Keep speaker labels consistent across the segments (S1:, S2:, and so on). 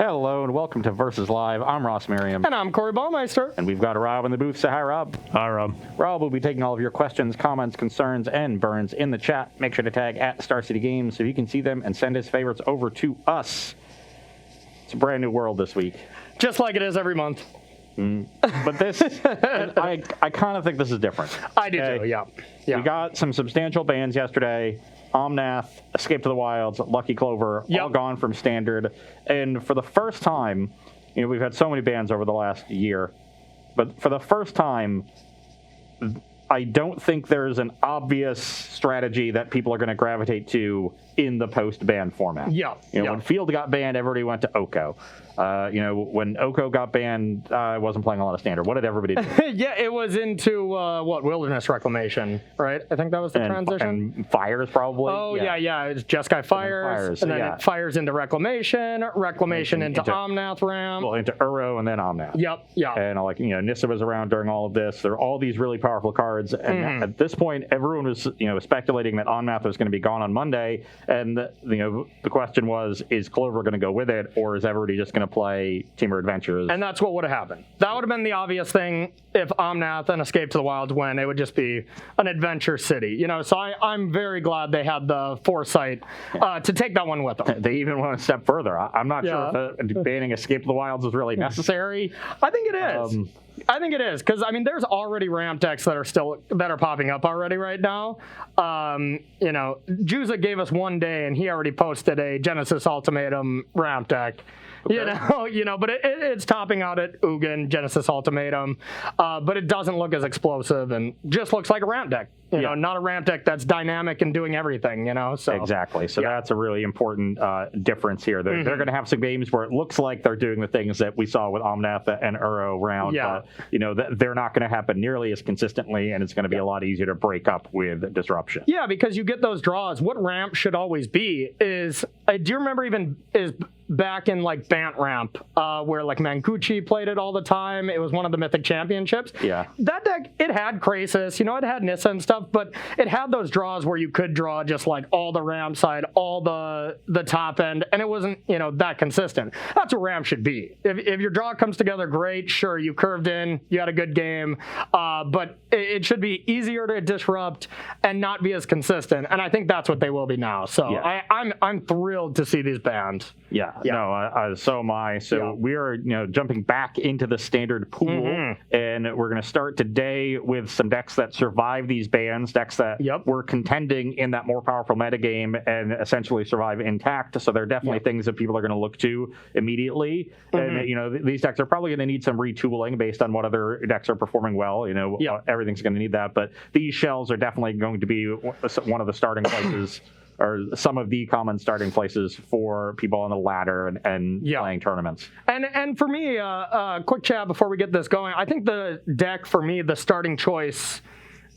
S1: Hello and welcome to Versus Live. I'm Ross Merriam.
S2: And I'm Corey Baumeister.
S1: And we've got Rob in the booth. Say hi, Rob.
S3: Hi, Rob.
S1: Rob will be taking all of your questions, comments, concerns, and burns in the chat. Make sure to tag at Star City Games so you can see them and send his favorites over to us. It's a brand new world this week.
S2: Just like it is every month.
S1: But this, I kind of think this is different.
S2: I do too, yeah.
S1: We got some substantial bans yesterday. Omnath, Escape to the Wilds, Lucky Clover, all gone from Standard. And for the first time, we've had so many bans over the last year, but for the first time, I don't think there's an obvious strategy that people are going to gravitate to in the post-ban format. When Field got banned, everybody went to Oko. When Oko got banned, I wasn't playing a lot of Standard. What did everybody do?
S2: It was into, Wilderness Reclamation, right? I think that was the transition.
S1: And Fires, probably.
S2: Oh, yeah. It's Jeskai Fires, and then it fires into Reclamation into Omnath Ramp.
S1: Well, into Uro, and then Omnath.
S2: Yep.
S1: And, Nissa was around during all of this. There are all these really powerful cards, and at this point, everyone was, speculating that Omnath was going to be gone on Monday, and, the question was, is Clover going to go with it, or is everybody just going to play Teamer Adventures?
S2: And that's what would have happened. That would have been the obvious thing. If Omnath and Escape to the Wilds win, it would just be an adventure city. So I'm very glad they had the foresight to take that one with them.
S1: They even went a step further. I'm not sure if banning Escape to the Wilds is really necessary.
S2: I think it is. I think it is, because there's already ramp decks that are popping up already right now. Juza gave us one day, and he already posted a Genesis Ultimatum ramp deck. Okay. But it's topping out at Ugin, Genesis Ultimatum, but it doesn't look as explosive and just looks like a ramp deck. Not a ramp deck that's dynamic and doing everything. So
S1: exactly. So that's a really important difference here. They're going to have some games where it looks like they're doing the things that we saw with Omnath and Uro round. But, they're not going to happen nearly as consistently, and it's going to be a lot easier to break up with disruption.
S2: Yeah, because you get those draws. What ramp should always be is, do you remember back in Bant Ramp, where Manguchi played it all the time? It was one of the Mythic Championships.
S1: Yeah.
S2: That deck, it had Krasis, it had Nissa and stuff, but it had those draws where you could draw just all the ramp side, all the top end, and it wasn't, that consistent. That's what ramp should be. If your draw comes together great, sure, you curved in, you had a good game, but it should be easier to disrupt and not be as consistent, and I think that's what they will be now. So I'm thrilled to see these bans.
S1: So am I. So we are, jumping back into the Standard pool, and we're going to start today with some decks that survive these bans, decks that were contending in that more powerful metagame and essentially survive intact. So they're definitely things that people are going to look to immediately. And, these decks are probably going to need some retooling based on what other decks are performing well. Everything's going to need that. But these shells are definitely going to be one of the starting places or some of the common starting places for people on the ladder and playing tournaments.
S2: And for me, quick chat before we get this going, I think the deck for me, the starting choice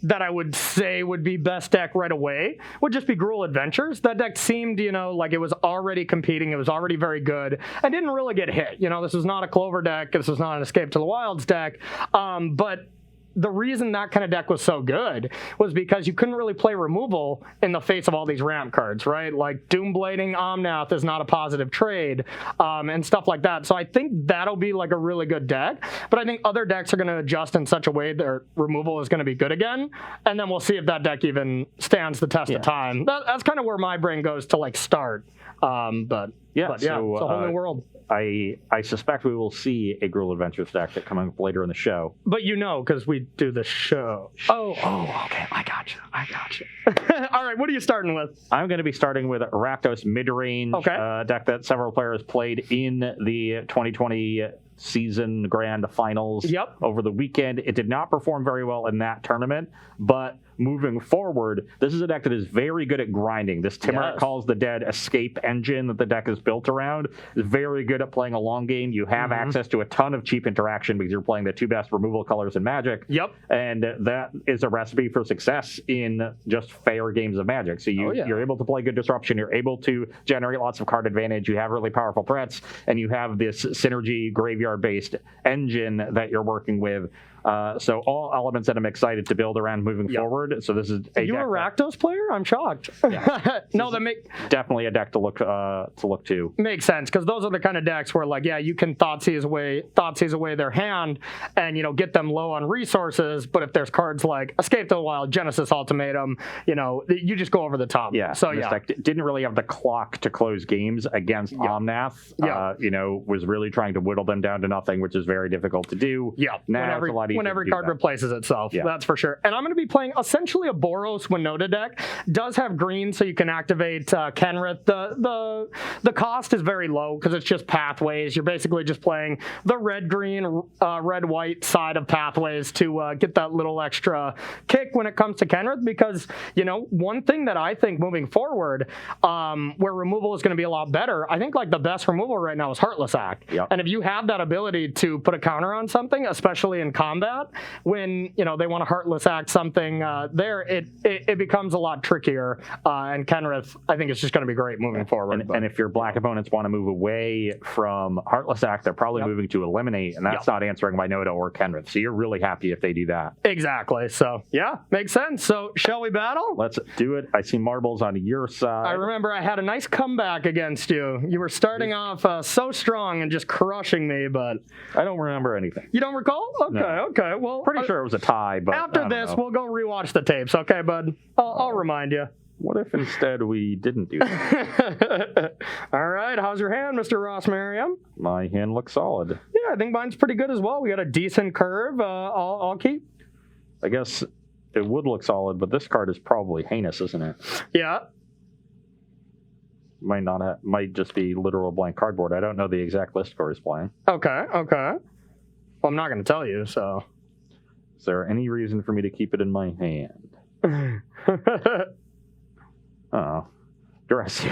S2: that I would say would be best deck right away would just be Gruul Adventures. That deck seemed, like it was already competing, it was already very good, and didn't really get hit. This is not a Clover deck, this is not an Escape to the Wilds deck, but the reason that kind of deck was so good was because you couldn't really play removal in the face of all these ramp cards, right? Like Doomblading Omnath is not a positive trade, and stuff like that. So I think that'll be a really good deck, but I think other decks are going to adjust in such a way that removal is going to be good again, and then we'll see if that deck even stands the test of time. That's kind of where my brain goes to start. But it's a whole new world.
S1: I suspect we will see a Gruul Adventures deck that coming up later in the show.
S2: But because we do the show. Oh, okay. I got you. All right, what are you starting with?
S1: I'm going to be starting with Rakdos mid-range, deck that several players played in the 2020 season grand finals over the weekend. It did not perform very well in that tournament, but moving forward, this is a deck that is very good at grinding. This Timur Calls the Dead escape engine that the deck is built around is very good at playing a long game. You have access to a ton of cheap interaction because you're playing the two best removal colors in Magic. And that is a recipe for success in just fair games of Magic. So you're able to play good disruption. You're able to generate lots of card advantage. You have really powerful threats, and you have this synergy graveyard-based engine that you're working with. So all elements that I'm excited to build around moving forward. So this is a
S2: you a Rakdos player? I'm shocked.
S1: Yeah.
S2: No, that
S1: definitely a deck to look to.
S2: Makes sense, because those are the kind of decks where, like, yeah, you can Thoughtseize away their hand and, get them low on resources. But if there's cards like Escape to the Wild, Genesis Ultimatum, you just go over the top.
S1: Yeah.
S2: So
S1: this deck didn't really have the clock to close games against Omnath. Was really trying to whittle them down to nothing, which is very difficult to do.
S2: Yeah.
S1: Now
S2: when every card replaces itself. Yeah. That's for sure. And I'm going to be playing essentially a Boros Winota deck. Does have green, so you can activate Kenrith. The cost is very low because it's just pathways. You're basically just playing the red-green, red-white side of pathways to get that little extra kick when it comes to Kenrith, because, one thing that I think moving forward, where removal is going to be a lot better, I think, like, the best removal right now is Heartless Act.
S1: Yep.
S2: And if you have that ability to put a counter on something, especially in combat, when, they want to Heartless Act something it becomes a lot trickier. And Kenrith, I think, it's just going to be great moving forward.
S1: And if your black opponents want to move away from Heartless Act, they're probably moving to Eliminate, and that's not answering Winota or Kenrith. So you're really happy if they do that.
S2: Exactly. So, yeah, makes sense. So, shall we battle?
S1: Let's do it. I see marbles on your side.
S2: I remember I had a nice comeback against you. You were starting off so strong and just crushing me, but...
S1: I don't remember anything.
S2: You don't recall? Okay,
S1: no.
S2: Okay. Well,
S1: pretty sure it was a tie, but
S2: after this, we'll go rewatch the tapes, okay, bud? I'll remind you.
S1: What if instead we didn't do that?
S2: All right, how's your hand, Mr. Ross Merriam?
S1: My hand looks solid.
S2: Yeah, I think mine's pretty good as well. We got a decent curve. I'll keep.
S1: I guess it would look solid, but this card is probably heinous, isn't it?
S2: Yeah.
S1: Might just be literal blank cardboard. I don't know the exact list Corey's playing.
S2: Okay. Well, I'm not going to tell you, so.
S1: Is there any reason for me to keep it in my hand? Oh, dress you.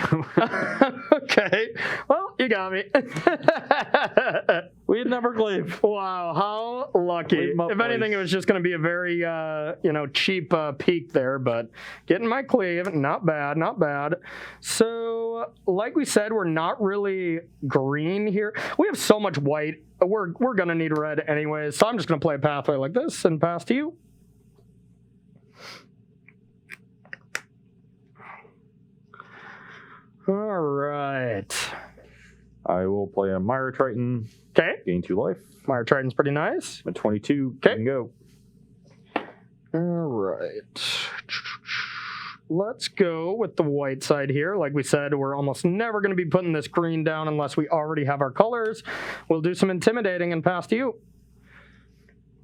S2: Okay. Well, you got me.
S1: We'd never glaive.
S2: Wow, how lucky. If anything, it was just going to be a very, cheap peak there, but getting my cleave, not bad. So, like we said, we're not really green here. We have so much white. We're going to need red anyways, so I'm just going to play a pathway like this and pass to you. All right.
S1: I will play a Mire Triton.
S2: Okay.
S1: Gain 2 life.
S2: Mire Triton's pretty nice.
S1: I'm at 22.
S2: Okay.
S1: Can go.
S2: All right. Let's go with the white side here. Like we said, we're almost never going to be putting this green down unless we already have our colors. We'll do some intimidating and pass to you.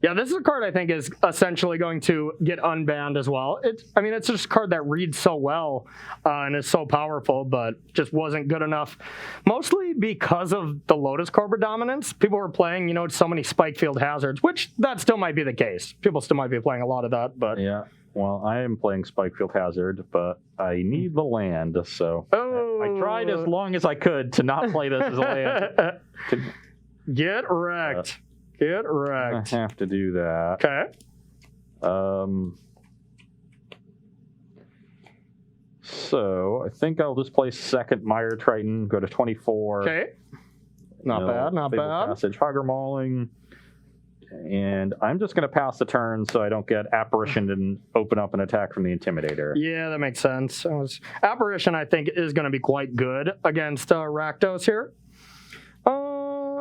S2: Yeah, this is a card I think is essentially going to get unbanned as well. It's just a card that reads so well and is so powerful, but just wasn't good enough. Mostly because of the Lotus Cobra dominance. People were playing, so many Spikefield Hazards, which that still might be the case. People still might be playing a lot of that, but...
S1: Yeah, well, I am playing Spikefield Hazard, but I need the land, so...
S2: Oh.
S1: I tried as long as I could to not play this as a land.
S2: Get wrecked. Get wrecked.
S1: I have to do that.
S2: Okay.
S1: So I think I'll just play second Mire Triton, go to 24.
S2: Okay. Not bad.
S1: Passage, Hogger Mauling. And I'm just going to pass the turn so I don't get Apparition and open up an attack from the Intimidator.
S2: Yeah, that makes sense. Apparition, I think, is going to be quite good against Rakdos here.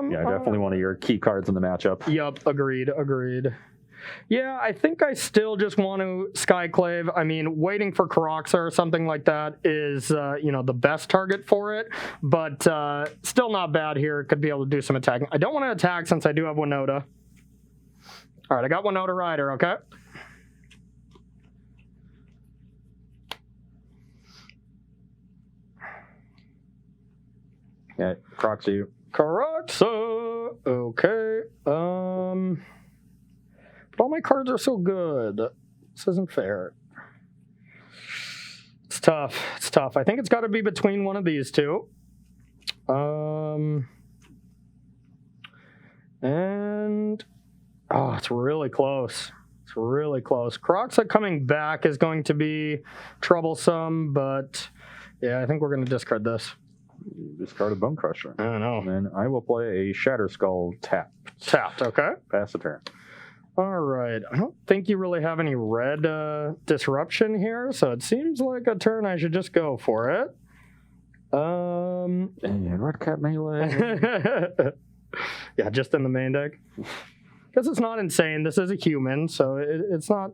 S1: Yeah, definitely one of your key cards in the matchup.
S2: Yup, agreed. Yeah, I think I still just want to Skyclave. Waiting for Karoxa or something like that is, the best target for it. But still not bad here. Could be able to do some attacking. I don't want to attack since I do have Winota. All right, I got Winota Rider, okay?
S1: Yeah, Karoxa.
S2: Karoxa. Okay. But all my cards are so good. This isn't fair. It's tough. I think it's got to be between one of these two. It's really close. Karoxa coming back is going to be troublesome, but yeah, I think we're going to discard this.
S1: Discard a Bone Crusher.
S2: I don't know.
S1: And then I will play a Shatter Skull tapped.
S2: Okay.
S1: Pass the turn.
S2: All right. I don't think you really have any red disruption here, so it seems like a turn I should just go for it.
S1: Red Cap Melee.
S2: Yeah, just in the main deck. Because it's not insane. This is a human, so it's not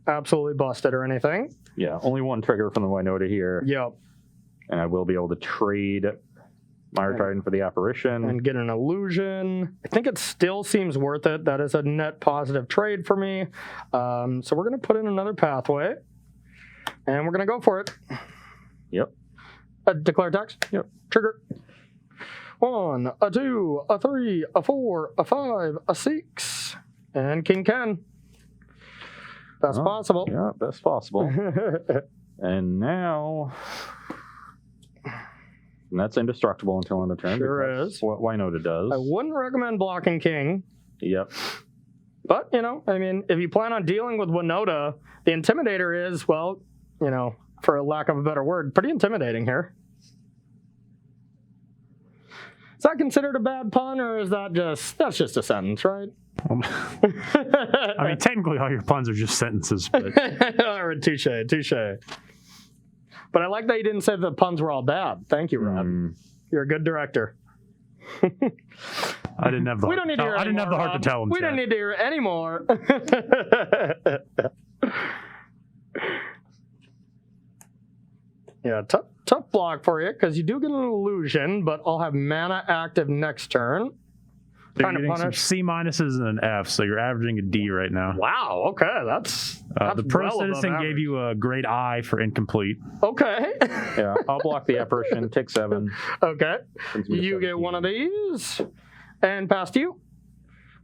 S2: absolutely busted or anything.
S1: Yeah, only one trigger from the Winota here.
S2: Yep.
S1: And I will be able to trade Mire Titan for the Apparition.
S2: And get an illusion. I think it still seems worth it. That is a net positive trade for me. So we're going to put in another pathway. And we're going to go for it.
S1: Yep.
S2: Declare attacks?
S1: Yep.
S2: Trigger. 1, a 2, a 3, a 4, a 5, a 6. And King Ken. Best possible.
S1: Yeah, best possible. And now... And that's indestructible until end of turn.
S2: Sure is.
S1: What Winota does.
S2: I wouldn't recommend blocking King.
S1: Yep.
S2: But, I mean, if you plan on dealing with Winota, the Intimidator is, well, for a lack of a better word, pretty intimidating here. Is that considered a bad pun, or is that's just a sentence, right?
S3: I mean, technically all your puns are just sentences, but...
S2: All right, touche. But I like that you didn't say the puns were all bad. Thank you, Rob. You're a good director.
S3: I didn't have the
S2: I didn't have the heart to tell him. We didn't need to hear it anymore. Yeah, tough block for you, because you do get an illusion, but I'll have mana active next turn.
S3: So you're getting some C minuses and an F, so you're averaging a D right now.
S2: Wow, okay, that's
S3: the Pro Citizen gave you a grade I for incomplete.
S2: Okay.
S1: Yeah, I'll block the Apparition, take 7.
S2: Okay. You get one of these, and past you.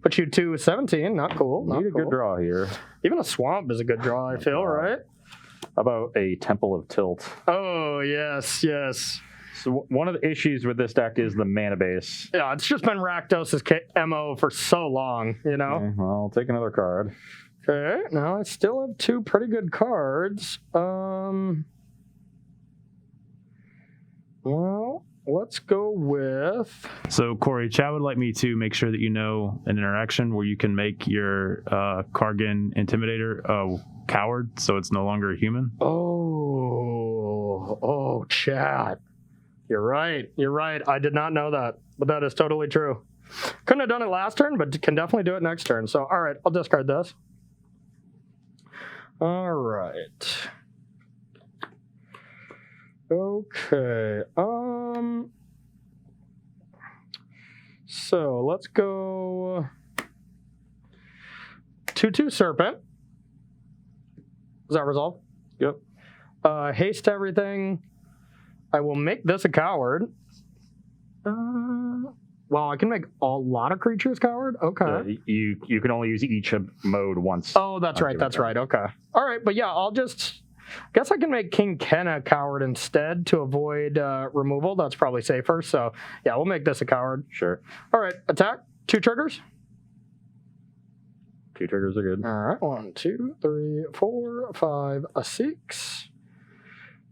S2: Put you to 17, not cool.
S1: Need a good draw here.
S2: Even a swamp is a good draw, I feel, right?
S1: How about a Temple of Tilt?
S2: Oh, yes.
S1: So one of the issues with this deck is the mana base.
S2: Yeah, it's just been Rakdos' MO for so long,
S1: Okay, well, I'll take another card.
S2: Okay, now I still have 2 pretty good cards. Well, let's go with...
S3: So, Corey, Chad would like me to make sure that you know an interaction where you can make your Kargan Intimidator a coward, so it's no longer a human.
S2: Oh, Chad. You're right. I did not know that, but that is totally true. Couldn't have done it last turn, but can definitely do it next turn. So, all right, I'll discard this. All right. Okay. So let's go 2/2 Serpent. Does that resolve?
S1: Yep.
S2: Haste everything. I will make this a coward. Well, I can make a lot of creatures coward? Okay.
S1: Yeah, you can only use each mode once.
S2: Oh, that's right. Okay. All right, but yeah, I'll just... guess I can make King Ken a coward instead to avoid removal. That's probably safer. So, yeah, we'll make this a coward.
S1: Sure.
S2: All right, attack. 2 triggers.
S1: 2 triggers are good.
S2: All right, 1, 2, 3, 4, 5, a 6.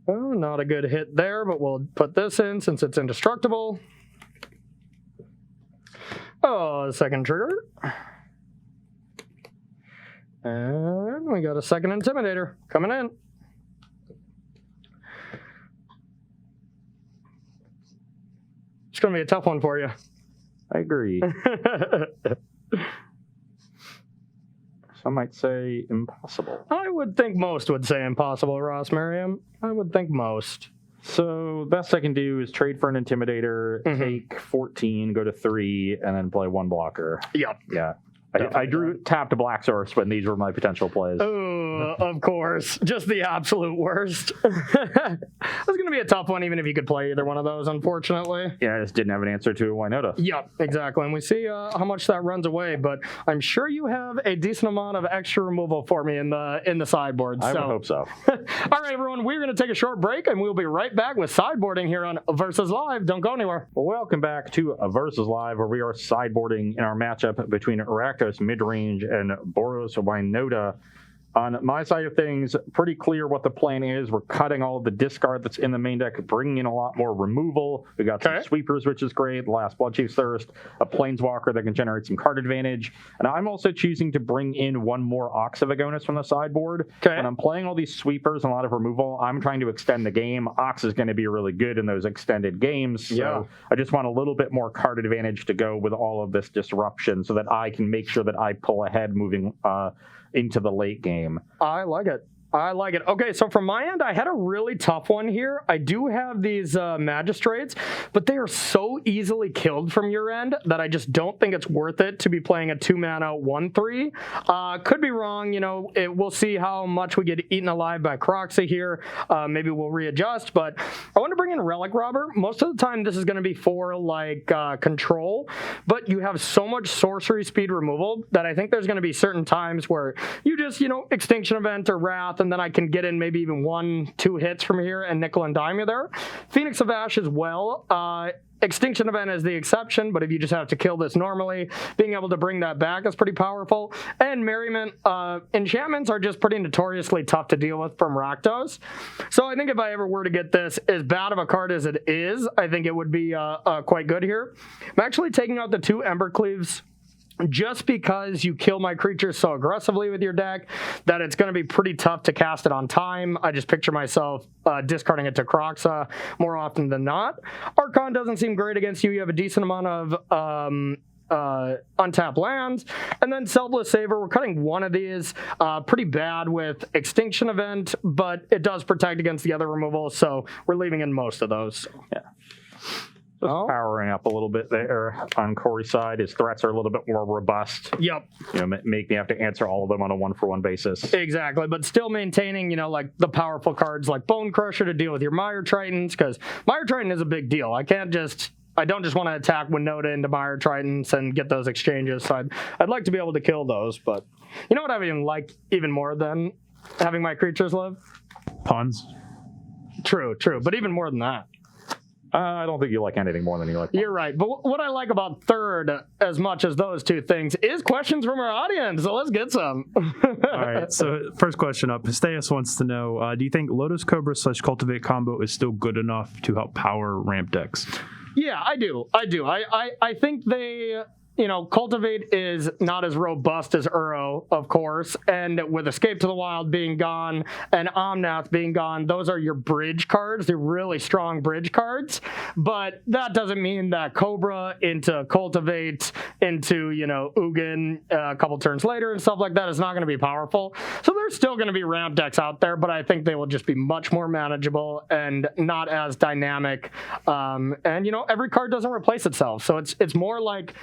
S2: Oh, not a good hit there, but we'll put this in since it's indestructible. Oh, second trigger. And we got a second Intimidator coming in. It's going to be a tough one for you.
S1: I agree. Some might say impossible.
S2: I would think most would say impossible, Ross Merriam. I would think most.
S1: So best I can do is trade for an Intimidator, take 14, go to 3, and then play 1 blocker.
S2: Yep.
S1: Yeah. I drew tapped Black Source when these were my potential plays.
S2: Oh, of course. Just the absolute worst. It's going to be a tough one, even if you could play either one of those, unfortunately.
S1: Yeah, I just didn't have an answer to Winota.
S2: Yep, exactly. And we see how much that runs away, but I'm sure you have a decent amount of extra removal for me in the sideboard.
S1: I would hope so.
S2: All right, everyone, we're going to take a short break, and we'll be right back with sideboarding here on Versus Live. Don't go anywhere.
S1: Well, welcome back to Versus Live, where we are sideboarding in our matchup between Rakdos Midrange and Boros Winota. on my side of things, pretty clear what the plan is. We're cutting all of the discard that's in the main deck, bringing in a lot more removal. We got some sweepers, which is great. Last Bloodchief's Thirst, a Planeswalker that can generate some card advantage. And I'm also choosing to bring in one more Ox of Agonis from the sideboard. When I'm playing all these sweepers and a lot of removal, I'm trying to extend the game. Ox is going to be really good in those extended games. So I just want a little bit more card advantage to go with all of this disruption so that I can make sure that I pull ahead moving into the late game.
S2: I like it. Okay, so from my end, I had a really tough one here. I do have these magistrates, but they are so easily killed from your end that I just don't think it's worth it to be playing a 2-mana 1/3. Could be wrong, we'll see how much we get eaten alive by Croxa here. Maybe we'll readjust, but I want to bring in Relic Robber. Most of the time, this is going to be for control, but you have so much sorcery speed removal that I think there's going to be certain times where you just, Extinction Event or Wrath, and then I can get in maybe even 1-2 hits from here and nickel and dime you there. Phoenix of Ash as well. Extinction Event is the exception, but if you just have to kill this normally, being able to bring that back is pretty powerful. And Merriment, enchantments are just pretty notoriously tough to deal with from Rakdos. So I think if I ever were to get this, as bad of a card as it is, I think it would be quite good here. I'm actually taking out the 2 Embercleaves just because you kill my creatures so aggressively with your deck that it's going to be pretty tough to cast it on time. I just picture myself discarding it to Croxa more often than not. Archon doesn't seem great against you. You have a decent amount of untapped lands. And then Selfless Saver, we're cutting one of these. Pretty bad with Extinction Event, but it does protect against the other removal, so we're leaving in most of those.
S1: Yeah. Just powering up a little bit there on Corey's side. His threats are a little bit more robust.
S2: Yep.
S1: Make me have to answer all of them on a 1-for-1 basis.
S2: Exactly, but still maintaining, the powerful cards like Bone Crusher to deal with your Mire Tritons, because Mire Triton is a big deal. I don't just want to attack Winota into Mire Tritons and get those exchanges. So I'd like to be able to kill those, but you know what I even like even more than having my creatures live?
S3: Puns.
S2: True, but even more than that.
S1: I don't think you like anything more than you like.
S2: You're right. But what I like about third, as much as those two things, is questions from our audience. So let's get some.
S3: All right. So first question up. Pisteus wants to know, do you think Lotus Cobra / Cultivate combo is still good enough to help power ramp decks?
S2: Yeah, I do. I think they... Cultivate is not as robust as Uro, of course, and with Escape to the Wild being gone and Omnath being gone, those are your bridge cards. They're really strong bridge cards, but that doesn't mean that Cobra into Cultivate into, Ugin a couple turns later and stuff like that is not going to be powerful. So there's still going to be ramp decks out there, but I think they will just be much more manageable and not as dynamic. And, every card doesn't replace itself. So it's more like...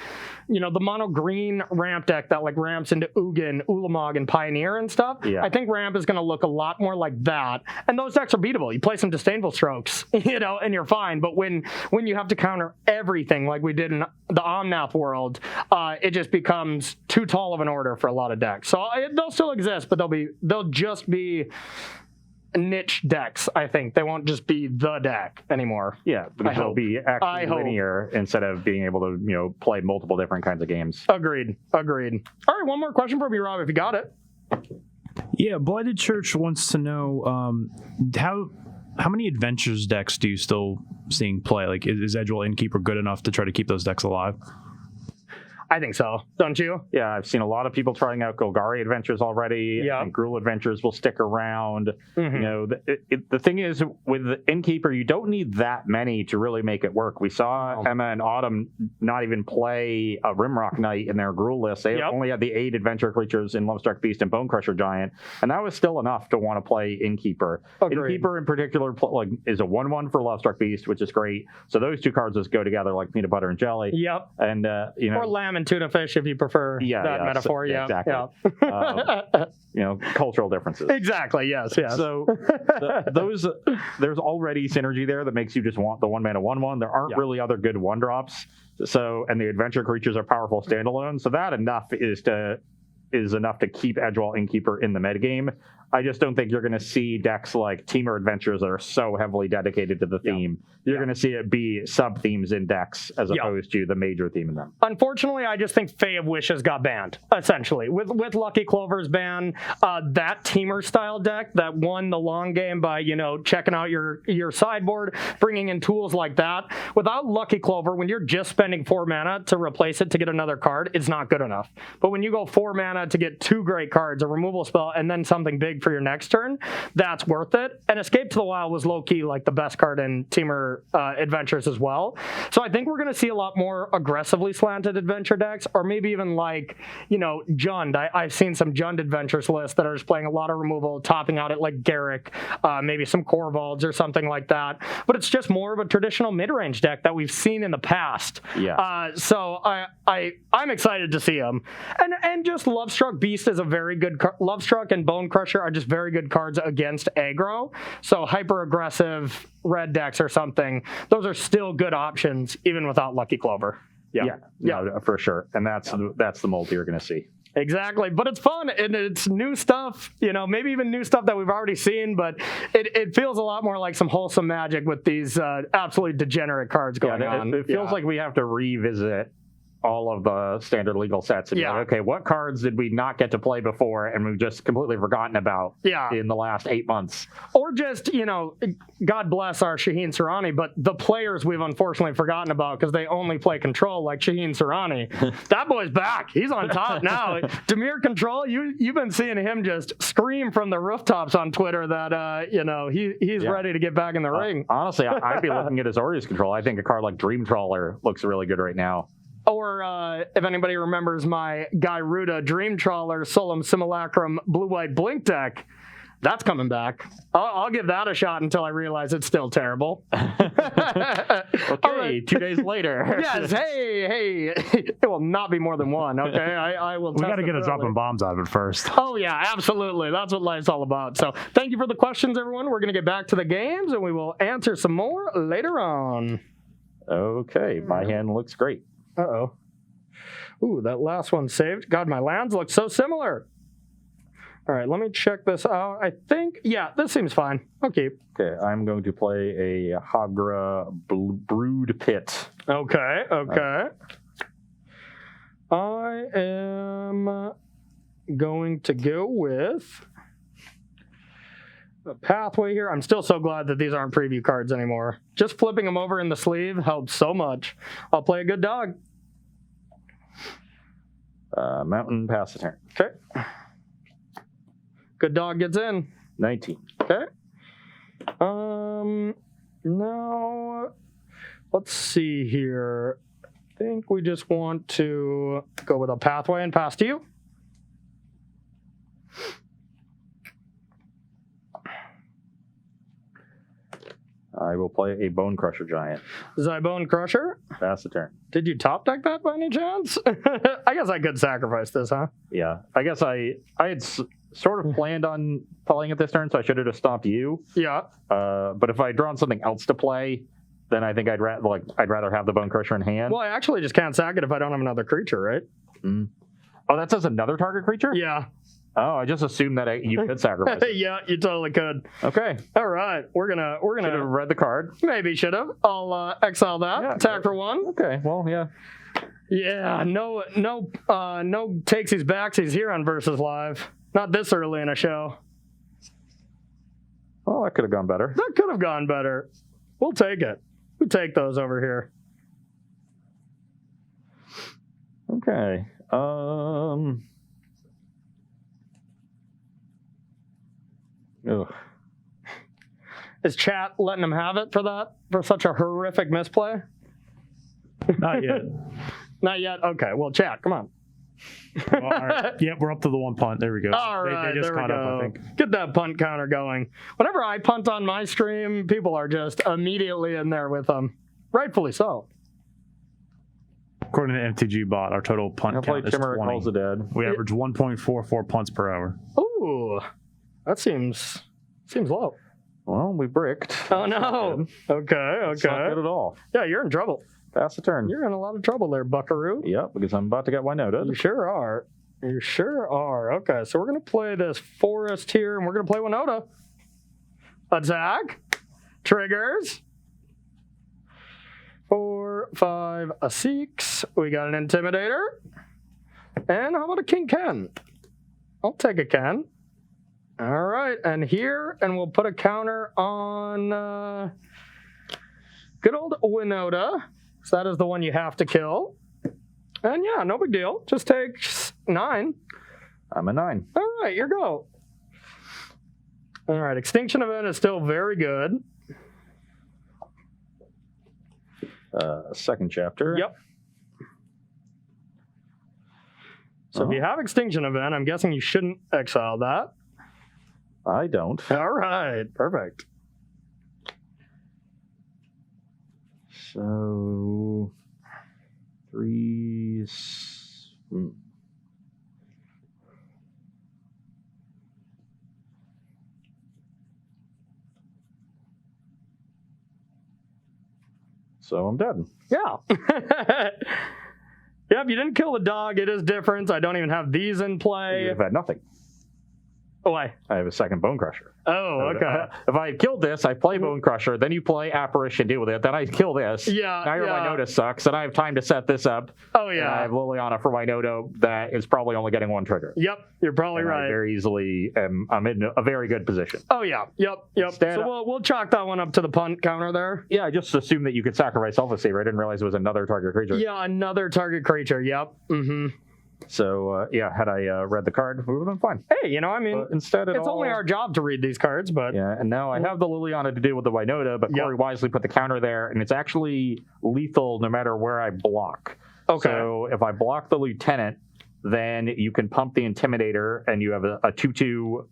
S2: the mono green ramp deck that ramps into Ugin, Ulamog, and Pioneer and stuff. Yeah. I think ramp is going to look a lot more like that. And those decks are beatable. You play some Disdainful Strokes, and you're fine. But when you have to counter everything like we did in the Omnath world, it just becomes too tall of an order for a lot of decks. So they'll still exist, but they'll just be niche decks. I think they won't just be the deck anymore.
S1: Yeah, because they'll be actually linear instead of being able to play multiple different kinds of games.
S2: Agreed. All right, one more question for me, Rob, if you got it.
S3: Yeah, Blighted Church wants to know how many Adventures decks do you still seeing play? Is Edgewell Innkeeper good enough to try to keep those decks alive?
S2: I think so. Don't you?
S1: Yeah, I've seen a lot of people trying out Golgari Adventures already. Yeah. I think Gruul Adventures will stick around. Mm-hmm. The thing is, with the Innkeeper, you don't need that many to really make it work. We saw Emma and Autumn not even play a Rimrock Knight in their Gruul list. They only had the 8 adventure creatures in Lovestruck Beast and Bone Crusher Giant, and that was still enough to want to play Innkeeper. Agreed. Innkeeper in particular is a 1/1 for Lovestruck Beast, which is great. So those two cards just go together like peanut butter and jelly.
S2: Yep.
S1: And
S2: or lamb and tuna fish, if you prefer that metaphor.
S1: So, exactly.
S2: Yeah.
S1: Cultural differences.
S2: Exactly. Yes.
S1: So there's already synergy there that makes you just want the 1-mana 1/1. There aren't really other good 1-drops. So, and the adventure creatures are powerful standalone. So that is enough to keep Edgewall Innkeeper in the metagame. I just don't think you're going to see decks like Teamer Adventures that are so heavily dedicated to the theme. You're going to see it be sub-themes in decks as opposed to the major theme in them.
S2: Unfortunately, I just think Fae of Wishes got banned, essentially. With Lucky Clover's ban, that Teamer-style deck that won the long game by, checking out your sideboard, bringing in tools like that, without Lucky Clover, when you're just spending 4 mana to replace it to get another card, it's not good enough. But when you go 4 mana to get 2 great cards, a removal spell, and then something big for your next turn, that's worth it. And Escape to the Wild was low-key like the best card in Teamer Adventures as well. So I think we're going to see a lot more aggressively slanted adventure decks, or maybe even like, Jund. I've seen some Jund Adventures lists that are just playing a lot of removal, topping out at like Garrick, maybe some Corvalds or something like that. But it's just more of a traditional mid-range deck that we've seen in the past.
S1: Yeah.
S2: So I'm excited to see them. And just Lovestruck Beast is a very good card. Lovestruck and Bone Crusher are just very good cards against aggro. So hyper-aggressive red decks or something, those are still good options even without Lucky Clover. Yeah,
S1: for sure. And that's the multi you're going to see.
S2: Exactly, but it's fun and it's new stuff, maybe even new stuff that we've already seen, but it feels a lot more like some wholesome magic with these absolutely degenerate cards going on.
S1: It feels like we have to revisit all of the standard legal sets and be like, okay, what cards did we not get to play before and we've just completely forgotten about in the last 8 months?
S2: Or just, God bless our Shaheen Surani, but the players we've unfortunately forgotten about because they only play control, like Shaheen Surani. That boy's back. He's on top now. Demir Control, you've been seeing him just scream from the rooftops on Twitter that, he's ready to get back in the ring.
S1: Honestly, I'd be looking at his Aureus Control. I think a card like Dream Trawler looks really good right now.
S2: Or if anybody remembers my Guy Ruda Dream Trawler Solemn Simulacrum Blue-White Blink deck, that's coming back. I'll give that a shot until I realize it's still terrible.
S1: Okay, right. 2 days later.
S2: Yes, hey. It will not be more than one, okay? I will.
S3: We got to get a dropping bombs out of it first.
S2: Oh, yeah, absolutely. That's what life's all about. So thank you for the questions, everyone. We're going to get back to the games, and we will answer some more later on.
S1: Okay, my hand looks great.
S2: Uh-oh. Ooh, that last one saved. God, my lands look so similar. All right, let me check this out. I think, this seems fine. Okay.
S1: Okay, I'm going to play a Hagra Brood Pit.
S2: Okay. I am going to go with a Pathway here. I'm still so glad that these aren't preview cards anymore. Just flipping them over in the sleeve helps so much. I'll play a Good Dog.
S1: Mountain, pass the turn.
S2: Okay. Good Dog gets in.
S1: 19.
S2: Okay. Now, let's see here. I think we just want to go with a Pathway and pass to you.
S1: I will play a Bone Crusher Giant.
S2: Zybone Crusher.
S1: Pass the turn.
S2: Did you top deck that by any chance? I guess I could sacrifice this, huh?
S1: Yeah. I guess I had sort of planned on playing it this turn, so I should have just stopped you.
S2: Yeah.
S1: But if I'd drawn something else to play, then I think I'd rather have the Bone Crusher in hand.
S2: Well, I actually just can't sack it if I don't have another creature, right?
S1: Mm. Oh, that says another target creature?
S2: Yeah.
S1: Oh, I just assumed that you could sacrifice it.
S2: Yeah, you totally could.
S1: Okay.
S2: All right. We're gonna
S1: should have read the card.
S2: Maybe should have. I'll exile that. Yeah, attack for 1.
S1: Okay. Well, yeah.
S2: Yeah. No takesies backsies here on Versus Live. Not this early in a show.
S1: Well, that could have gone better.
S2: That could have gone better. We'll take it. We take those over here.
S1: Okay. Ugh.
S2: Is chat letting him have it for such a horrific misplay?
S3: Not yet.
S2: Not yet? Okay, well, chat, come on.
S3: Well, all right. Yeah, we're up to the 1 punt. There we go.
S2: All right,
S3: they just caught up, I think.
S2: Get that punt counter going. Whenever I punt on my stream, people are just immediately in there with them. Rightfully so.
S3: According to MTG bot, our total punt count is 20.
S1: Calls the Dead.
S3: We average 1.44 punts per hour.
S2: Ooh, that seems low.
S1: Well, we bricked.
S2: Oh, no. Okay.
S1: It's not good at all.
S2: Yeah, you're in trouble.
S1: Pass the turn.
S2: You're in a lot of trouble there, buckaroo.
S1: Yep, because I'm about to get Winota.
S2: You sure are. You sure are. Okay, so we're going to play this Forest here, and we're going to play Winota. Attack. Triggers. 4, 5, a 6. We got an Intimidator. And how about a King Ken? I'll take a Ken. All right, and here, and we'll put a counter on good old Winota. So that is the one you have to kill. And yeah, no big deal. Just take 9.
S1: I'm a 9.
S2: All right, your go. All right, Extinction Event is still very good.
S1: Second chapter.
S2: Yep. So if you have Extinction Event, I'm guessing you shouldn't exile that.
S1: I don't.
S2: All right, perfect.
S1: So 3. So I'm dead.
S2: Yeah. Yep, you didn't kill the dog. It is different. I don't even have these in play.
S1: You've had nothing.
S2: Why?
S1: I have a second Bone Crusher.
S2: Oh, okay.
S1: If I had killed this, I play Bone Crusher, then you play Apparition, deal with it, then I kill this.
S2: Yeah.
S1: Now your Winota sucks, and I have time to set this up.
S2: Oh,
S1: And I
S2: yeah.
S1: have Liliana for Winota that is probably only getting 1 trigger.
S2: Yep, you're probably
S1: And I
S2: right.
S1: very easily I'm in a very good position.
S2: Oh, yeah. Yep.
S1: Instead-
S2: So we'll chalk that one up to the punt counter there.
S1: Yeah, I just assumed that you could sacrifice Alpha Saver. I didn't realize it was another target creature.
S2: Yeah, another target creature. Yep. Mm-hmm.
S1: So, had I read the card, we would have been fine.
S2: Hey, I mean,
S1: But instead,
S2: it's only our job to read these cards, but
S1: Yeah, and now I have the Liliana to deal with the Winota, but
S2: Yep.
S1: Corey wisely put the counter there, and it's actually lethal no matter where I block.
S2: okay.
S1: So if I block the Lieutenant, then you can pump the Intimidator, and you have a 2/2.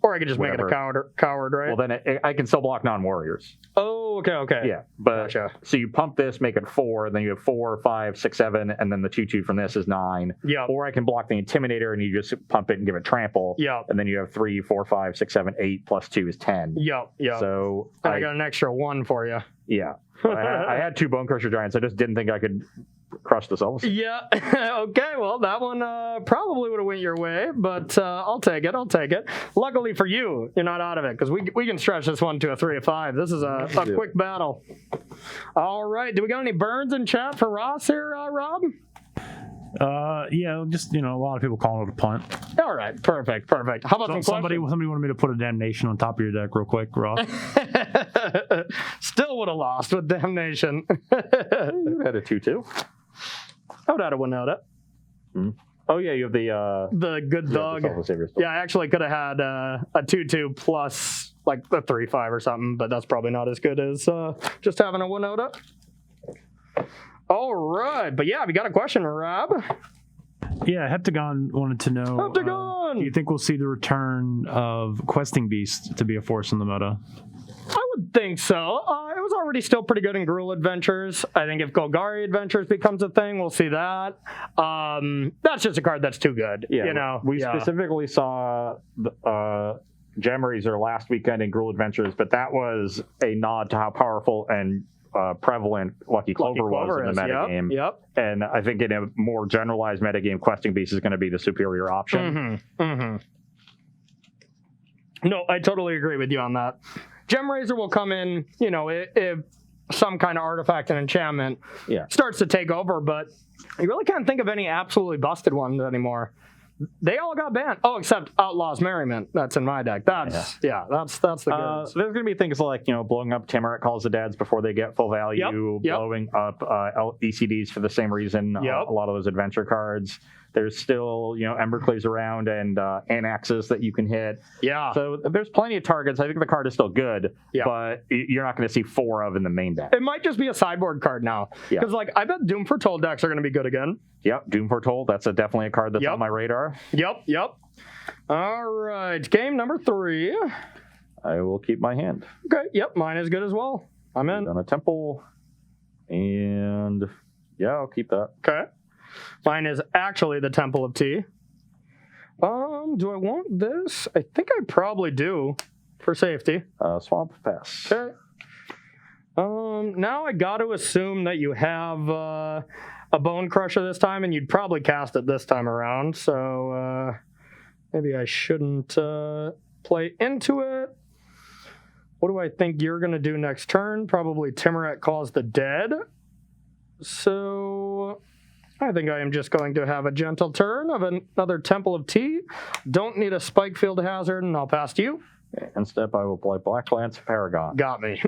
S2: Or I could just make it a
S1: whatever.
S2: coward, right?
S1: Well, then I can still block non-warriors.
S2: Oh, okay.
S1: Yeah, but
S2: Gotcha.
S1: so you pump this, make it 4, then you have 4, 5, 6, 7, and then the 2/2 from this is 9.
S2: Yep.
S1: Or I can block the Intimidator, and you just pump it and give it trample.
S2: Yep.
S1: And then you have 3, 4, 5, 6, 7, 8 plus 2 is 10.
S2: Yep.
S1: So
S2: And I got an extra 1 for you.
S1: Yeah. I had 2 Bone Crusher Giants. I just didn't think I could crush this Elvis.
S2: Yeah. Okay. Well, that one probably would have went your way, but I'll take it. Luckily for you, you're not out of it because we can stretch this one to a 3 of 5. This is a quick battle. All right. Do we got any burns in chat for Ross here, Rob?
S3: Yeah, just a lot of people calling it a punt.
S2: All right. Perfect. How about some
S3: Somebody
S2: questions?
S3: wanted me to put a damnation on top of your deck real quick, Ross.
S2: Still would have lost with Damnation.
S1: You had a 2/2.
S2: I would have had a Winota.
S1: Oh, yeah, you have
S2: The good dog.
S1: the Elvis Savior still.
S2: Yeah, I actually could have had a 2/2 plus like a 3/5 or something, but that's probably not as good as just having a Winota. All right, but yeah, we got a question, Rob.
S3: Yeah, Heptagon wanted to know.
S2: Heptagon!
S3: Do you think we'll see the return of Questing Beast to be a force in the meta?
S2: I would think so. It was already still pretty good in Gruul Adventures. I think if Golgari Adventures becomes a thing, we'll see that. That's just a card that's too good.
S1: Yeah, we specifically saw Gem Razor last weekend in Gruul Adventures, but that was a nod to how powerful and prevalent Lucky Clover was in the metagame.
S2: Yep.
S1: And I think in a more generalized metagame, Questing Beast is going to be the superior option.
S2: No, I totally agree with you on that. Gem Razor will come in, if some kind of artifact and enchantment starts to take over, but you really can't think of any absolutely busted ones anymore. They all got banned. Oh, except Outlaw's Merriment. That's in my deck. That's the good.
S1: There's going to be things like, blowing up Timurit Calls the Dads before they get full value, blowing up ECDs for the same reason, a lot of those adventure cards. There's still, Embercleaves around and Anaxes that you can hit.
S2: Yeah.
S1: So there's plenty of targets. I think the card is still good, but you're not going to see 4 of in the main deck.
S2: It might just be a sideboard card now. Because, I bet Doom Foretold decks are going to be good again.
S1: Yep, Doom Foretold. That's definitely a card that's on my radar.
S2: Yep. All right. Game number 3.
S1: I will keep my hand.
S2: Okay. Yep. Mine is good as well. I'm in.
S1: On a temple. And, I'll keep that.
S2: Okay. Mine is actually the Temple of Tea. Do I want this? I think I probably do for safety.
S1: Swamp pass.
S2: Okay. Now I got to assume that you have a Bone Crusher this time, and you'd probably cast it this time around. So maybe I shouldn't play into it. What do I think you're going to do next turn? Probably Timuret Calls the Dead. So I think I am just going to have a gentle turn of another Temple of Tea. Don't need a Spikefield Hazard, and I'll pass to you.
S1: Instead, I will play Black Lance Paragon.
S2: Got me.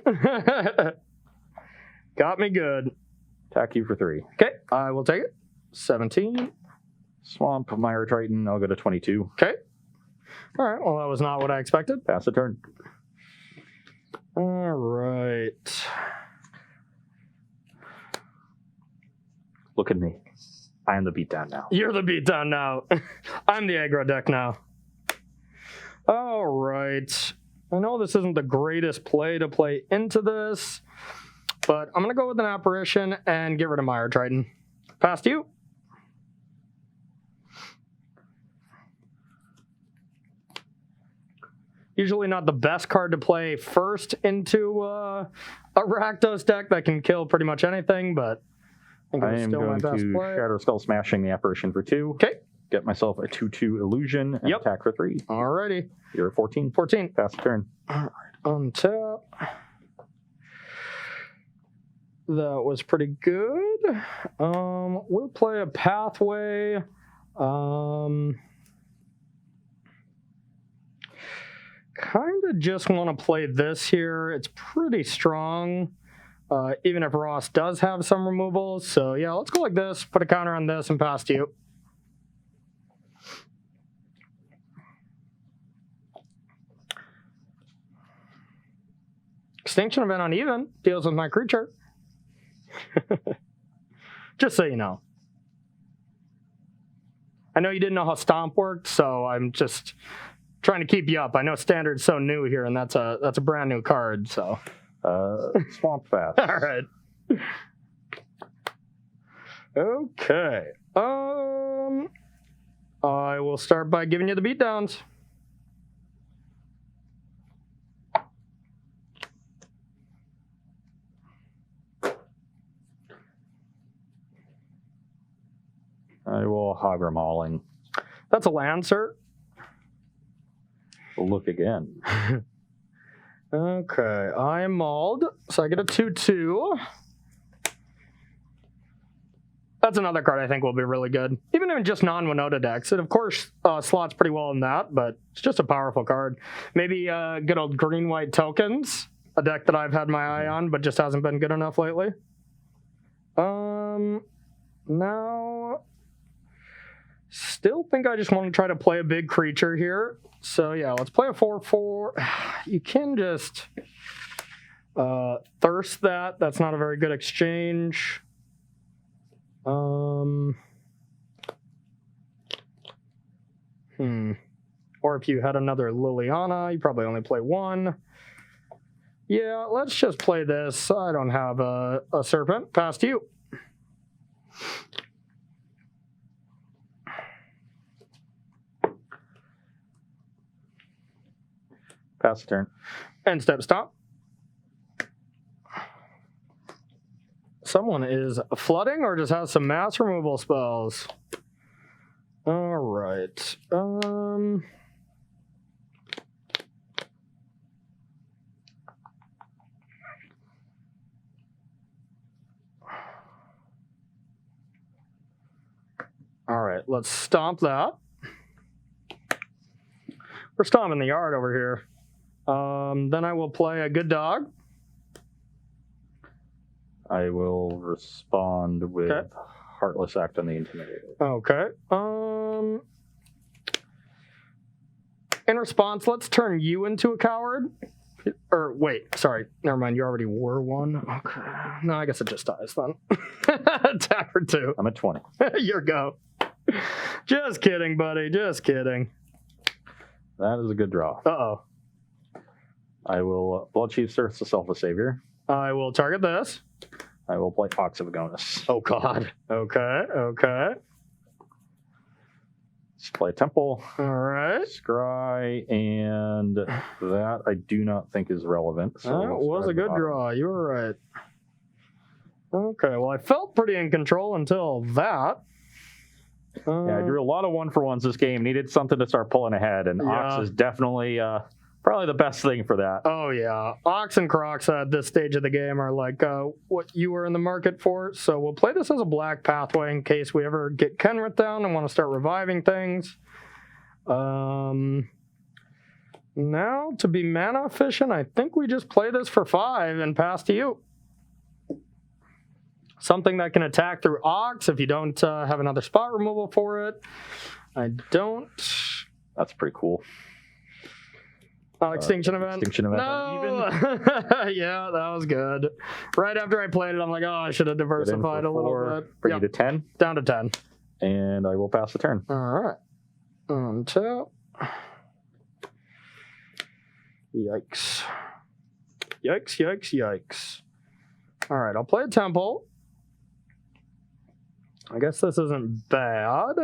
S2: Got me good.
S1: Attack you for 3.
S2: Okay, I will take it. 17.
S1: Swamp Mire Triton, I'll go to 22.
S2: Okay. All right, well, that was not what I expected.
S1: Pass the turn.
S2: All right.
S1: Look at me. I am the beatdown now.
S2: You're the beatdown now. I'm the aggro deck now. All right. I know this isn't the greatest play to play into this, but I'm going to go with an Apparition and get rid of Mire Triton. Pass to you. Usually not the best card to play first into a Rakdos deck that can kill pretty much anything, but I think
S1: I
S2: it's
S1: am
S2: still my
S1: going
S2: best
S1: to
S2: play.
S1: Shadow Skull Smashing the Apparition for 2.
S2: Okay.
S1: Get myself a 2/2 Illusion and attack for 3.
S2: Alrighty.
S1: You're at 14.
S2: 14.
S1: Pass the turn.
S2: All right. Untap. That was pretty good. We'll play a Pathway. Kind of just want to play this here. It's pretty strong, even if Ross does have some removals. So yeah, let's go like this, put a counter on this, and pass to you. Extinction Event Uneven deals with my creature. Just so you know. I know you didn't know how Stomp worked, so I'm just trying to keep you up. I know Standard's so new here, and that's a brand new card, so.
S1: Swamp Fast.
S2: All right. Okay. I will start by giving you the beatdowns.
S1: I will Hagra Mauling.
S2: That's a land, sir.
S1: Look again.
S2: Okay, I am mauled, so I get a 2/2. That's another card I think will be really good. Even in just non-Winota decks. It, of course, slots pretty well in that, but it's just a powerful card. Maybe good old green-white tokens, a deck that I've had my eye on, but just hasn't been good enough lately. Now, still think I just want to try to play a big creature here. So yeah, let's play a 4/4. You can just thirst that. That's not a very good exchange. Or if you had another Liliana, you probably only play 1. Yeah, let's just play this. I don't have a Serpent. Pass to you.
S1: Pass the turn.
S2: End step stop. Someone is flooding or just has some mass removal spells. All right. All right, let's stomp that. We're stomping the yard over here. Then I will play a good dog.
S1: I will respond with
S2: Okay.
S1: Heartless Act on the Intimidator.
S2: Okay. In response, let's turn you into a coward. Or wait, sorry, never mind. You already were one. Okay. No, I guess it just dies then. Attack for 2.
S1: I'm at 20.
S2: Your go. Just kidding, buddy. Just kidding.
S1: That is a good draw.
S2: Uh-oh.
S1: I will Blood Chief Serves the Self a Savior.
S2: I will target this.
S1: I will play Ox of Agonis.
S2: Oh, God. Okay, okay.
S1: Let's play Temple.
S2: All right.
S1: Scry, and that I do not think is relevant. So
S2: That
S1: we'll
S2: was
S1: scry
S2: a
S1: the
S2: good
S1: bottom.
S2: draw. You were right. Okay, well, I felt pretty in control until that.
S1: Yeah, I drew a lot of 1-for-1s this game. Needed something to start pulling ahead, and Ox is definitely probably the best thing for that.
S2: Oh, yeah. Ox and Crocs at this stage of the game are like what you were in the market for. So we'll play this as a black pathway in case we ever get Kenrith down and want to start reviving things. Now, to be mana efficient, I think we just play this for 5 and pass to you. Something that can attack through Ox if you don't have another spot removal for it. I don't.
S1: That's pretty cool.
S2: Extinction Event.
S1: Extinction Event.
S2: No! Yeah, that was good. Right after I played it, I'm like, oh, I should have diversified a little bit.
S1: Bring you to 10?
S2: Down to 10.
S1: And I will pass the turn.
S2: All right. Untap. Yikes. Yikes, yikes, yikes. All right, I'll play a Temple. I guess this isn't bad.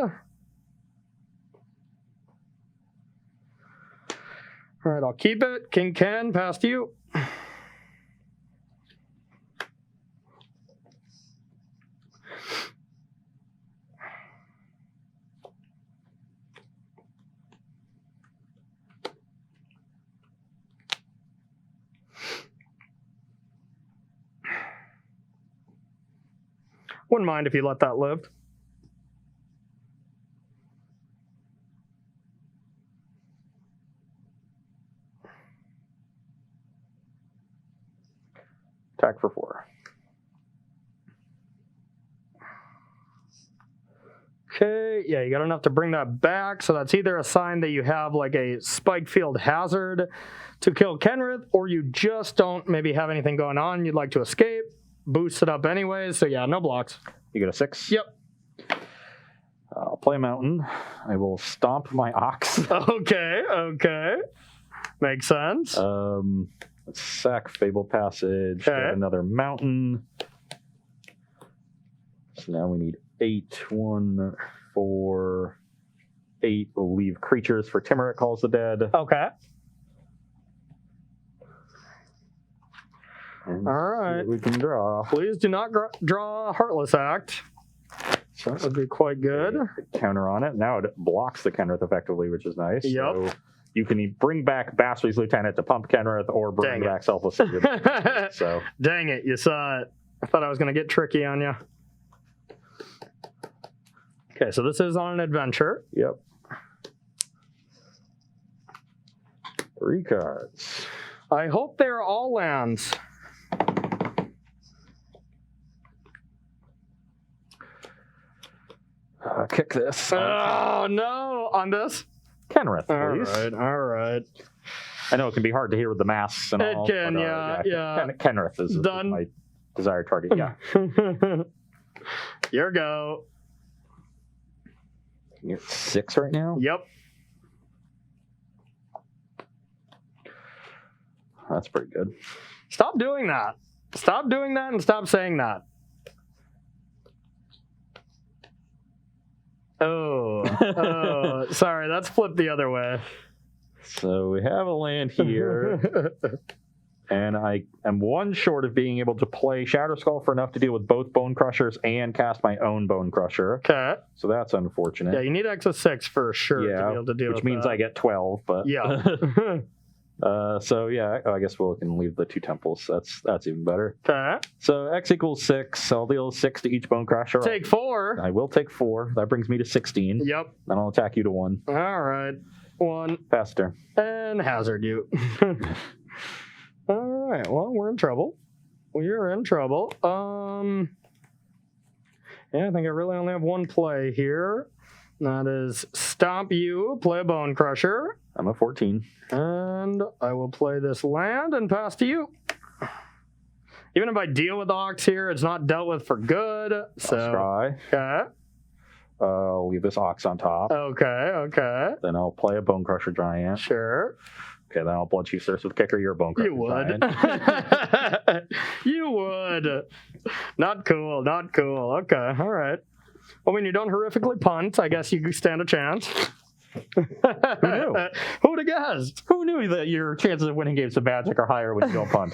S2: All right, I'll keep it. King Ken, pass to you. Wouldn't mind if you let that live.
S1: Attack for 4.
S2: Okay, yeah, you got enough to bring that back, so that's either a sign that you have like a Spike Field Hazard to kill Kenrith, or you just don't maybe have anything going on, you'd like to escape, boost it up anyways, so yeah, no blocks.
S1: You get a 6?
S2: Yep.
S1: I'll play Mountain. I will stomp my Ox.
S2: Okay. Makes sense.
S1: Let's sack Fable Passage, get another Mountain. So now we need 8, 1, 4, 8. We'll leave creatures for Timurit Calls the Dead.
S2: Okay.
S1: And
S2: all right.
S1: we can draw.
S2: Please do not draw Heartless Act.
S1: So
S2: that would be quite good.
S1: Counter on it. Now it blocks the Kenrith effectively, which is nice.
S2: Yep.
S1: So you can bring back Bastry's Lieutenant to pump Kenrith, or bring back Selfless. So
S2: dang it, you saw it. I thought I was going to get tricky on you. Okay, so this is on an adventure.
S1: Yep. 3 cards.
S2: I hope they're all lands.
S1: Kick this.
S2: Oh, no. On this?
S1: Kenrith, please.
S2: All right.
S1: I know it can be hard to hear with the masks and all.
S2: It can, but, yeah.
S1: Kenrith is
S2: done.
S1: My desired target, yeah.
S2: Your go.
S1: You're at 6 right now?
S2: Yep.
S1: That's pretty good.
S2: Stop doing that. Stop doing that and stop saying that. Oh, sorry, that's flipped the other way.
S1: So we have a land here, and I am 1 short of being able to play Shatter Skull for enough to deal with both Bone Crushers and cast my own Bone Crusher.
S2: Okay.
S1: So that's unfortunate.
S2: Yeah, you need X of 6 for sure to be able to deal with
S1: which means
S2: that.
S1: I get 12, but...
S2: Yeah.
S1: So yeah, I guess we can leave the 2 temples. That's even better.
S2: Okay.
S1: So X equals 6. I'll deal 6 to each Bone Crusher.
S2: Take 4.
S1: I will take 4. That brings me to 16.
S2: Yep.
S1: Then I'll attack you to 1.
S2: All right. 1.
S1: Faster.
S2: And hazard you. All right. Well, we're in trouble. We're in trouble. Yeah, I think I really only have 1 play here. That is stomp you, play a Bone Crusher.
S1: I'm a 14.
S2: And I will play this land and pass to you. Even if I deal with Ox here, it's not dealt with for good. So
S1: I'll try.
S2: Okay.
S1: I'll leave this Ox on top.
S2: Okay.
S1: Then I'll play a Bone Crusher Giant.
S2: Sure.
S1: Okay, then I'll Blood Chief Thirst with Kicker. You're a Bone Crusher
S2: Giant. You would. Not cool. Okay. All right. Well, when you don't horrifically punt, I guess you stand a chance.
S1: Who knew?
S2: Who'd have guessed?
S1: Who knew that your chances of winning games of Magic are higher when you don't punt?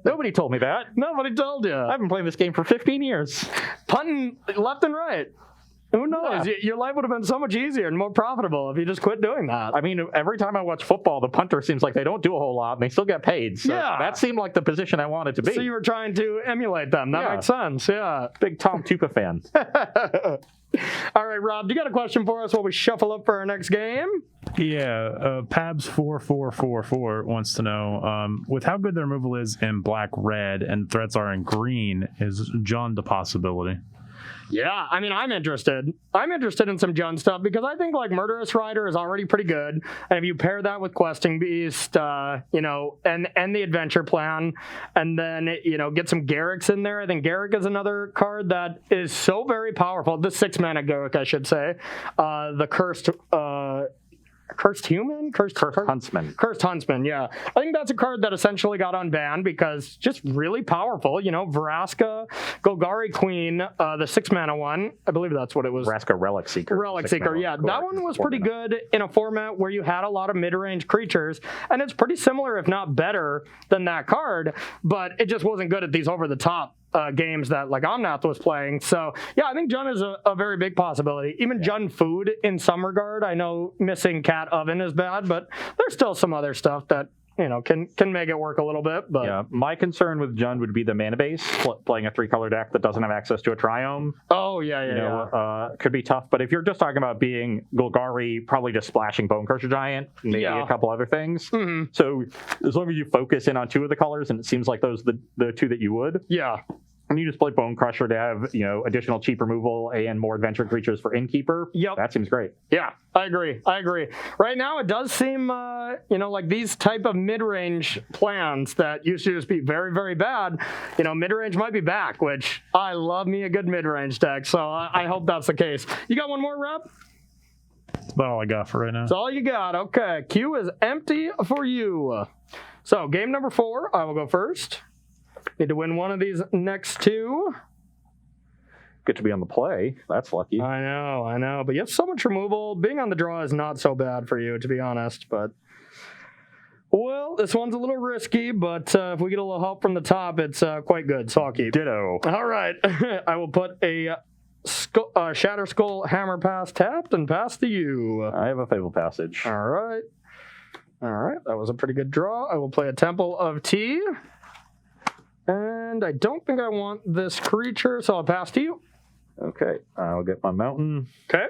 S1: Nobody told me that.
S2: Nobody told you.
S1: I've been playing this game for 15 years.
S2: Punting left and right. Who knows?
S1: Yeah.
S2: Your life would have been so much easier and more profitable if you just quit doing that.
S1: I mean, every time I watch football, the punter seems like they don't do a whole lot and they still get paid. So
S2: Yeah.
S1: that seemed like the position I wanted to be.
S2: So you were trying to emulate them. That
S1: Yeah.
S2: makes sense. Yeah.
S1: Big Tom Tupa fan.
S2: All right, Rob, do you got a question for us while we shuffle up for our next game?
S3: Yeah, Pabs4444 wants to know, with how good the removal is in black-red and threats are in green, is John the possibility?
S2: Yeah, I mean, I'm interested. I'm interested in some Jund stuff because I think like Murderous Rider is already pretty good. And if you pair that with Questing Beast, and the Adventure Plan, and then, get some Garrick's in there. I think Garrick is another card that is so very powerful. The 6-mana Garrick, I should say. The Cursed Huntsman? Cursed Huntsman, yeah. I think that's a card that essentially got unbanned because just really powerful. Vraska, Golgari Queen, the 6-mana one. I believe that's what it was.
S1: Vraska Relic Seeker.
S2: Relic Seeker, yeah. That one was pretty good in a format where you had a lot of mid-range creatures, and it's pretty similar, if not better, than that card, but it just wasn't good at these over-the-top games that like Omnath was playing. So yeah, I think Jund is a very big possibility. Even Jund Food in some regard. I know missing Cat Oven is bad, but there's still some other stuff that can make it work a little bit. But
S1: yeah, my concern with Jund would be the mana base. Playing a 3-color deck that doesn't have access to a Triome.
S2: Oh yeah.
S1: Could be tough. But if you're just talking about being Golgari, probably just splashing Bonecrusher Giant, maybe a couple other things.
S2: Mm-hmm.
S1: So as long as you focus in on 2 of the colors, and it seems like those are the 2 that you would.
S2: Yeah.
S1: And you just play Bonecrusher to have, additional cheap removal and more adventure creatures for Innkeeper.
S2: Yep.
S1: That seems great.
S2: Yeah, I agree. Right now, it does seem, like these type of mid-range plans that used to just be very, very bad, mid-range might be back, which I love me a good mid-range deck, so I hope that's the case. You got one more, Rep?
S3: That's about all I got for right now.
S2: That's all you got. Okay, queue is empty for you. So, game number 4, I will go first. Need to win one of these next 2.
S1: Good to be on the play. That's lucky.
S2: I know. But you have so much removal. Being on the draw is not so bad for you, to be honest. But, well, this one's a little risky, but if we get a little help from the top, it's quite good. So I'll keep.
S1: Ditto.
S2: All right. I will put a Shatter Skull Hammer Pass tapped and pass to you.
S1: I have a Fable Passage.
S2: All right. That was a pretty good draw. I will play a Temple of Tea. And I don't think I want this creature, so I'll pass to you.
S1: Okay, I'll get my mountain.
S2: Okay.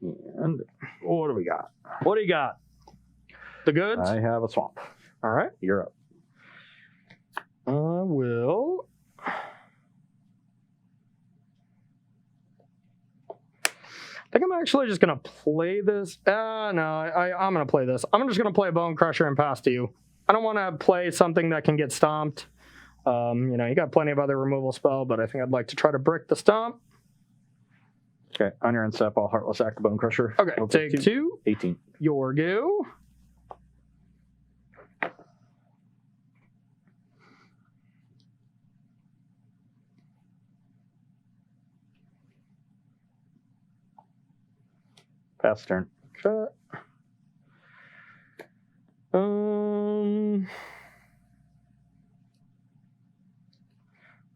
S1: And what do we got?
S2: What do you got? The goods?
S1: I have a swamp.
S2: All right.
S1: You're up.
S2: I will. I think I'm actually just going to play this. No, I'm going to play this. I'm just going to play Bonecrusher and pass to you. I don't want to play something that can get stomped. You got plenty of other removal spell, but I think I'd like to try to brick the stomp.
S1: Okay, on your end step, I'll Heartless Act the Bonecrusher.
S2: Okay, take 2.
S1: 18.
S2: Your go.
S1: Pass turn.
S2: Okay.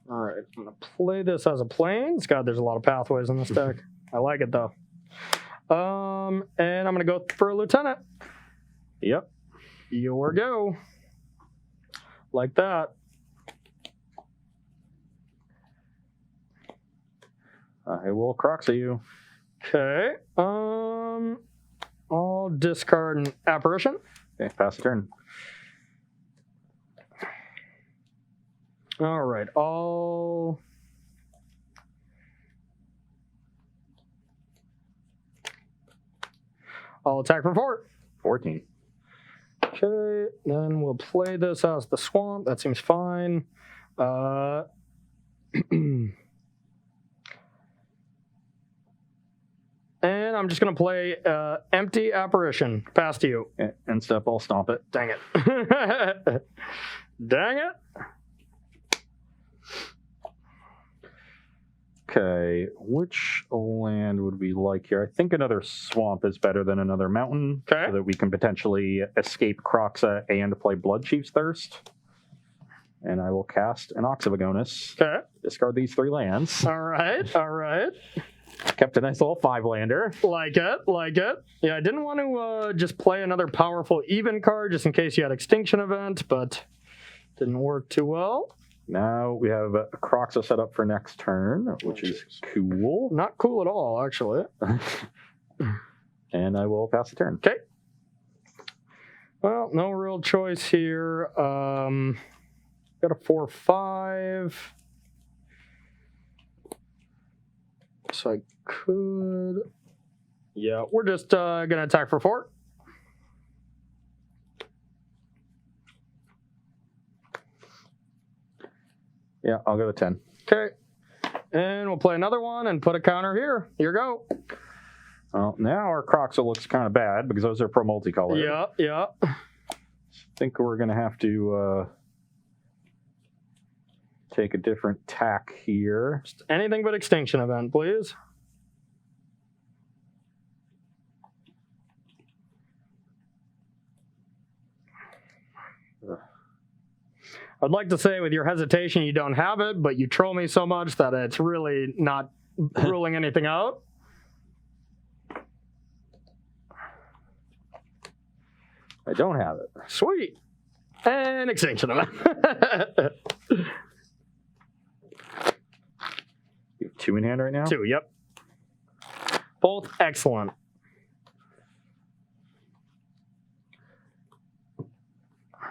S2: All right, I'm gonna play this as a Plains. God, there's a lot of pathways in this deck. I like it though. And I'm gonna go for a Lieutenant.
S1: Yep.
S2: Your go. Like that.
S1: I will Croxy you.
S2: Okay. I'll discard an Apparition.
S1: Okay, pass the turn.
S2: All right. I'll attack for 4.
S1: 14.
S2: Okay, then we'll play this as the swamp. That seems fine. And I'm just going to play Empty Apparition. Pass to you.
S1: Okay, end step, I'll stomp it.
S2: Dang it. Dang it.
S1: Okay, which land would we like here? I think another swamp is better than another mountain,
S2: Okay.
S1: so that we can potentially escape Croxa and play Bloodchief's Thirst. And I will cast an Oxyvagonus.
S2: Okay.
S1: Discard these 3 lands.
S2: All right.
S1: Kept a nice little 5-lander.
S2: Like it. Yeah, I didn't want to just play another powerful even card just in case you had Extinction Event, but didn't work too well.
S1: Now we have a Croxa set up for next turn, which is cool.
S2: Not cool at all, actually.
S1: And I will pass the turn.
S2: Okay. Well, no real choice here. Got a 4/5. So I could. Yeah, we're just gonna attack for 4.
S1: Yeah, I'll go to 10.
S2: Okay. And we'll play another one and put a counter here. Here you go.
S1: Well, now our Croxa looks kind of bad because those are pro multicolored.
S2: Yeah.
S1: I think we're going to have to take a different tack here.
S2: Just anything but Extinction Event, please. I'd like to say with your hesitation you don't have it, but you troll me so much that it's really not ruling anything out.
S1: I don't have it.
S2: Sweet. And Extinction Event.
S1: You have 2 in hand right now?
S2: 2, yep. Both excellent.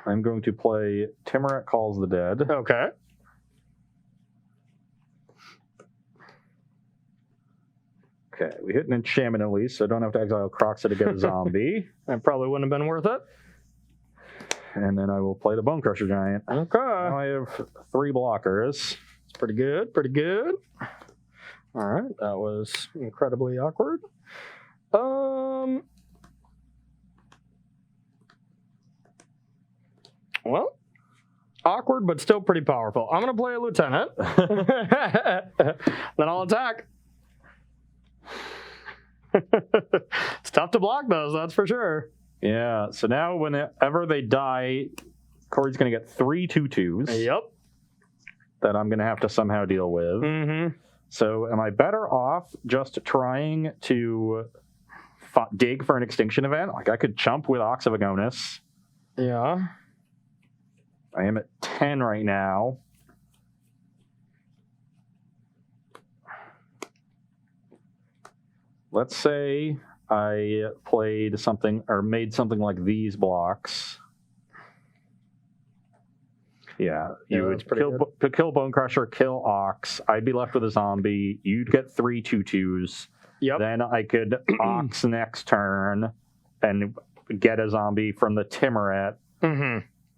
S1: I'm going to play Timuret Calls the Dead.
S2: Okay.
S1: Okay, we hit an enchantment at least, so I don't have to exile Croxa to get a zombie.
S2: That probably wouldn't have been worth it.
S1: And then I will play the Bone Crusher Giant.
S2: Okay.
S1: Now I have 3 blockers.
S2: It's pretty good. All right, that was incredibly awkward. Well, awkward, but still pretty powerful. I'm going to play a Lieutenant. Then I'll attack. It's tough to block those, that's for sure.
S1: Yeah, so now whenever they die, Corey's going to get 3 2/2s.
S2: Yep.
S1: That I'm going to have to somehow deal with.
S2: Mm-hmm.
S1: So am I better off just trying to dig for an Extinction Event? Like I could chump with Oxyvagonus.
S2: Yeah.
S1: I am at 10 right now. Let's say I played something or made something like these blocks. Yeah, you would kill Bone Crusher, kill Ox. I'd be left with a zombie. You'd get 3 2/2s.
S2: Yep.
S1: Then I could Ox next turn and get a zombie from the Timuret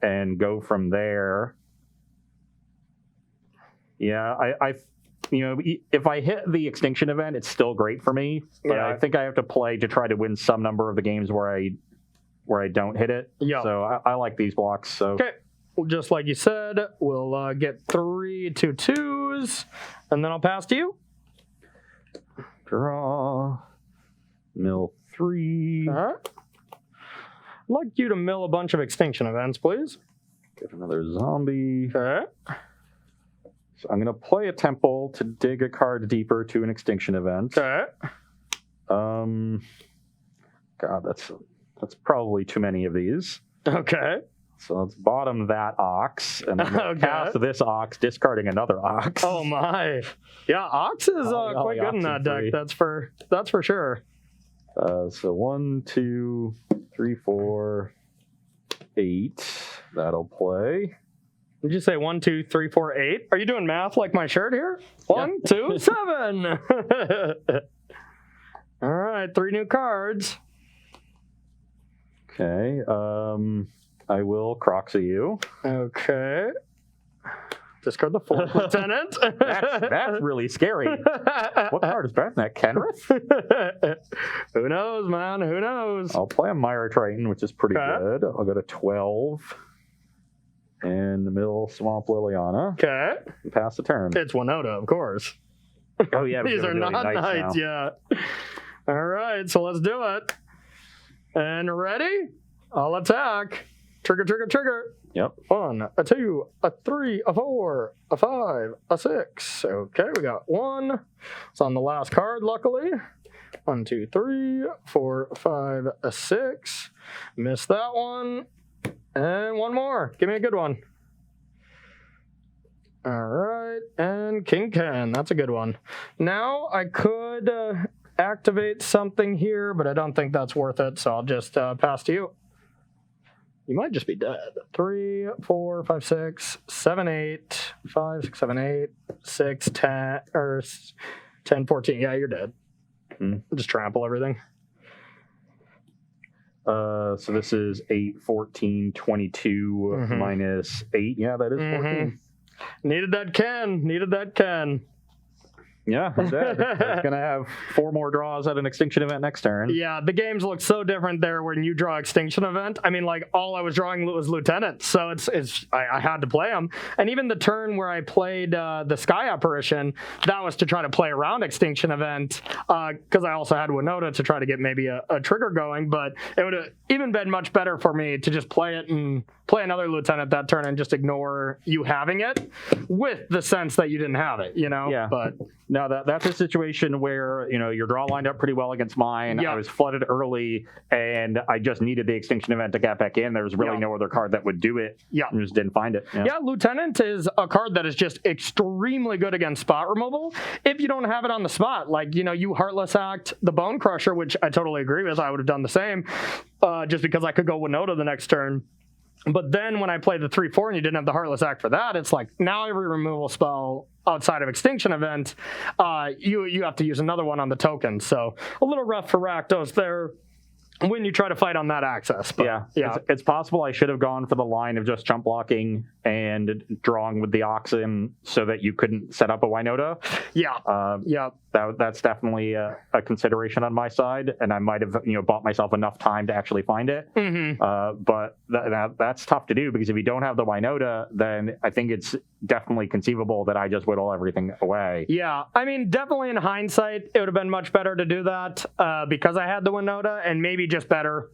S1: and go from there. Yeah, I if I hit the Extinction Event, it's still great for me. But
S2: Yeah.
S1: I think I have to play to try to win some number of the games where I don't hit it.
S2: Yep.
S1: So I like these blocks. So
S2: Okay. Well, just like you said, we'll get 3 2/2s, and then I'll pass to you.
S1: Draw. Mill 3.
S2: I'd like you to mill a bunch of Extinction Events, please.
S1: Get another zombie.
S2: Okay.
S1: So I'm going to play a Temple to dig a card deeper to an Extinction Event.
S2: Okay.
S1: God, that's probably too many of these.
S2: Okay.
S1: So let's bottom that Ox, and then
S2: Okay.
S1: cast this Ox, discarding another Ox.
S2: Oh my. Yeah, Ox is quite good in that deck. That's for sure.
S1: So 1, 2, 3, 4, 8. That'll play.
S2: Did you say 1, 2, 3, 4, 8? Are you doing math like my shirt here? 1, 2, 7. All right, 3 new cards.
S1: Okay. I will Croxa you.
S2: Okay. Discard the 4th Lieutenant.
S1: That's really scary. What card is better than that, Kenrith?
S2: Who knows, man? Who knows?
S1: I'll play a Myra Triton, which is pretty good. I'll go to 12. And the middle Swamp Liliana.
S2: Okay.
S1: And pass the turn.
S2: It's Winota, of course.
S1: Oh, yeah.
S2: These are
S1: really
S2: not
S1: nice
S2: knights,
S1: now.
S2: yeah. All right, so let's do it. And ready? I'll attack. Trigger, trigger, trigger.
S1: Yep.
S2: 1, a 2, a 3, a 4, a 5, a 6. Okay, we got 1. It's on the last card, luckily. 1, 2, 3, 4, 5, a 6. Missed that one. And one more. Give me a good one. All right, and King Ken. That's a good one. Now I could activate something here, but I don't think that's worth it, so I'll just pass to you. You might just be dead. 3, 4, 5, 6, 7, 8, 5, 6, 7, 8, 6, 10, or 10, 14. Yeah, you're dead. Just trample everything.
S1: So this is 8, 14, 22 minus 8. Yeah, that is 14.
S2: Needed that Ken.
S1: Yeah, that's it. It's going to have 4 more draws at an Extinction event next turn.
S2: Yeah, the games look so different there when you draw Extinction event. I mean, like, all I was drawing was Lieutenant, so I had to play them. And even the turn where I played the Sky Apparition, that was to try to play around Extinction event, because I also had Winota to try to get maybe a trigger going, but it would have even been much better for me to just play it and play another Lieutenant that turn and just ignore you having it, with the sense that you didn't have it, you know?
S1: Yeah.
S2: But
S1: no, that's a situation where, your draw lined up pretty well against mine.
S2: Yep.
S1: I was flooded early, and I just needed the Extinction event to get back in. There was really no other card that would do it.
S2: Yeah.
S1: I just didn't find it.
S2: Yeah, Lieutenant is a card that is just extremely good against spot removal if you don't have it on the spot. Like, you Heartless Act the Bone Crusher, which I totally agree with. I would have done the same, just because I could go Winota the next turn. But then when I played the 3/4 and you didn't have the Heartless Act for that, it's like now every removal spell outside of Extinction event, you have to use another one on the token. So a little rough for Rakdos there when you try to fight on that access. But,
S1: yeah. It's possible I should have gone for the line of just jump blocking and drawing with the Oxen so that you couldn't set up a Winota.
S2: Yeah.
S1: That's definitely a consideration on my side, and I might have bought myself enough time to actually find it. But that's tough to do, because if you don't have the Winota, then I think it's definitely conceivable that I just whittle everything away.
S2: Yeah, I mean, definitely in hindsight, it would have been much better to do that because I had the Winota, and maybe just better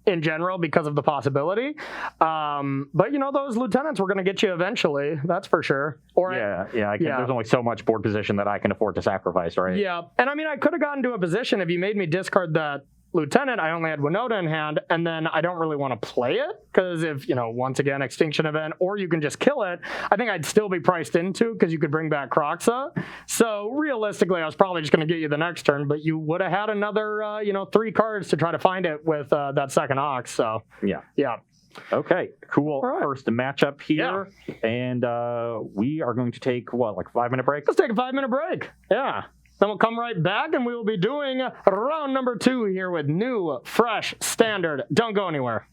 S2: in general because of the possibility. But those Lieutenants were going to get you eventually, that's for sure. Or
S1: There's only so much board position that I can afford to sacrifice, right?
S2: Yeah, and I mean, I could have gotten to a position if you made me discard that Lieutenant. I only had Winota in hand, and then I don't really want to play it, because if, once again, Extinction event, or you can just kill it, I think I'd still be priced into, because you could bring back Kroxa. So realistically, I was probably just going to get you the next turn, but you would have had another, 3 cards to try to find it with that second Ox. So yeah.
S1: Okay, cool.
S2: Right.
S1: First matchup here, and we are going to take, 5-minute break?
S2: Let's take a 5-minute break. Yeah. Then we'll come right back, and we will be doing round number 2 here with new, fresh, standard. Don't go anywhere.